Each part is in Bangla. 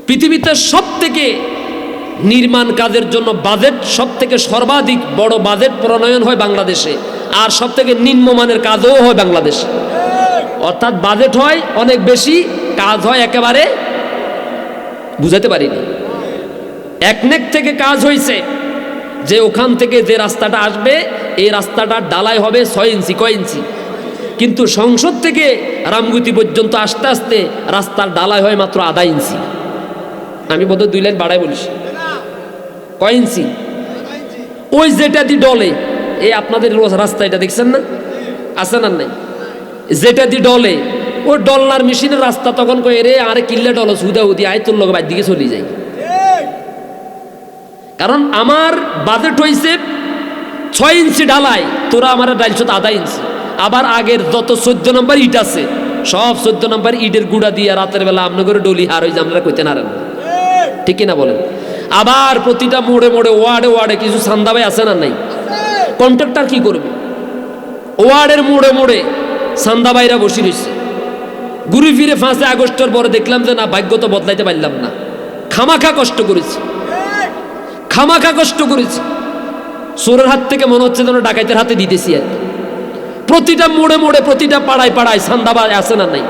পৃথিবীতে সবথেকে নির্মাণ কাজের জন্য বাজেট সবথেকে সর্বাধিক বড় বাজেট প্রণয়ন হয় বাংলাদেশে, আর সবথেকে নিম্নমানের কাজও হয় বাংলাদেশে। অর্থাৎ বাজেট হয় অনেক বেশি, কাজ হয় একেবারে বুঝাতে পারিনি। একনেক থেকে কাজ হয়েছে যে ওখান থেকে যে রাস্তাটা আসবে এই রাস্তাটার ডালাই হবে 6 ইঞ্চি, কয় ইঞ্চি? কিন্তু সংসদ থেকে রামগুতি পর্যন্ত আসতে আসতে রাস্তার ডালাই হয় মাত্র আধা ইঞ্চি। আমি বোধহয় 2 লাইন বাড়াই বলিস, কয় ইঞ্চি? ওই যেটা দি ডলে, এই আপনাদের রাস্তা এটা দেখছেন না, আছে না নাই? যেটা দি ডলে ওই ডলার মেশিনের রাস্তা তখন কয়ে রে আরে কিল্লে ডলস হুদা হুদি আয় তোর লোক বাইর দিকে চলে যায়। কারণ আমার বাজেট হয়েছে 6 ইঞ্চি ঢালাই, তোরা আমার ডাইলছ আধা ইঞ্চি। আবার আগের যত 14 নম্বর ইট আছে সব 14 নম্বর ইটের গুঁড়া দিয়ে রাতের বেলা আপনার করে ডলি হার হয়ে আমরা কইতে নারেন, ঠিক কিনা বলেন? আবার প্রতিটা মোড়ে মোড়ে ওয়ার্ডে ওয়ার্ডে কিছু সান্দাবাই আছে না নাই? কন্ট্রাক্টর কি করবে? ওয়ার্ডের মোড়ে মোড়ে সান্দাবাইরা বসে রয়েছে। ঘুরে ফিরে 5 আগস্টের পরে দেখলাম যে না, ভাগ্য তো বদলাইতে পারলাম না, খামাখা কষ্ট করেছি, খামাখা কষ্ট করেছি। চোরের হাত থেকে মনে হচ্ছে যেন ডাকাইতের হাতে দিতেছি আর কি। প্রতিটা মোড়ে মোড়ে প্রতিটা পাড়ায় পাড়ায় সান্দাবাই আছে না নাই?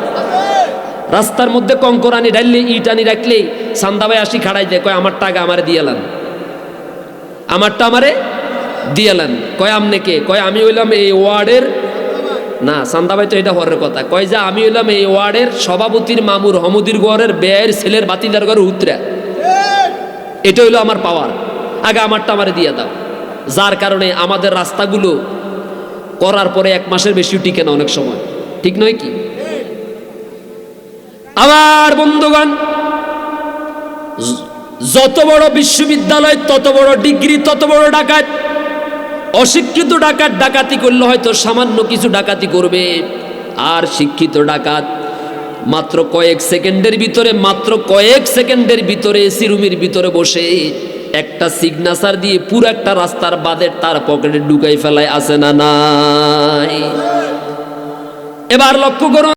রাস্তার মধ্যে কঙ্কর আনি ঢাললে ইট আনি রাখলে সান্দাবাই আসি খাড়াই দেয়, কয় আমার টাকা আমারে দিয়ালান, আমারটা আমারে দিয়ালান। কয় আমনে কে? কয় আমি হইলাম এই ওয়ার্ডের না, সান্দাবাই তো এটা হরের কথা। কয় যে আমি হইলাম এই ওয়ার্ডের সভাপতির মামুর হমুদির গড়ের ব্যয়ের ছেলের বাতিলার ঘরের উতরা, এটা হইলো আমার পাওয়ার, আগে আমারটা আমারে দিয়ে দাও। যার কারণে আমাদের রাস্তাগুলো করার পরে 1 মাসের বেশিও টিকে না অনেক সময়, ঠিক নয় কি? আবার বন্ধুগণ, যত বড় বিশ্ববিদ্যালয় তত বড় ডিগ্রি তত বড় ডাকাত। অশিক্ষিত ডাকাত ডাকাতি করলে হয়তো সামান্য কিছু ডাকাতি করবে, আর শিক্ষিত ডাকাত মাত্র কয়েক সেকেন্ডের ভিতরে এসি রুমের ভিতরে বসে একটা সিগনেচার দিয়ে পুরো একটা রাস্তার বাজেট তার পকেটে ঢুকাই ফেলায়, আছে না নাই? এবার লক্ষ্য করুন।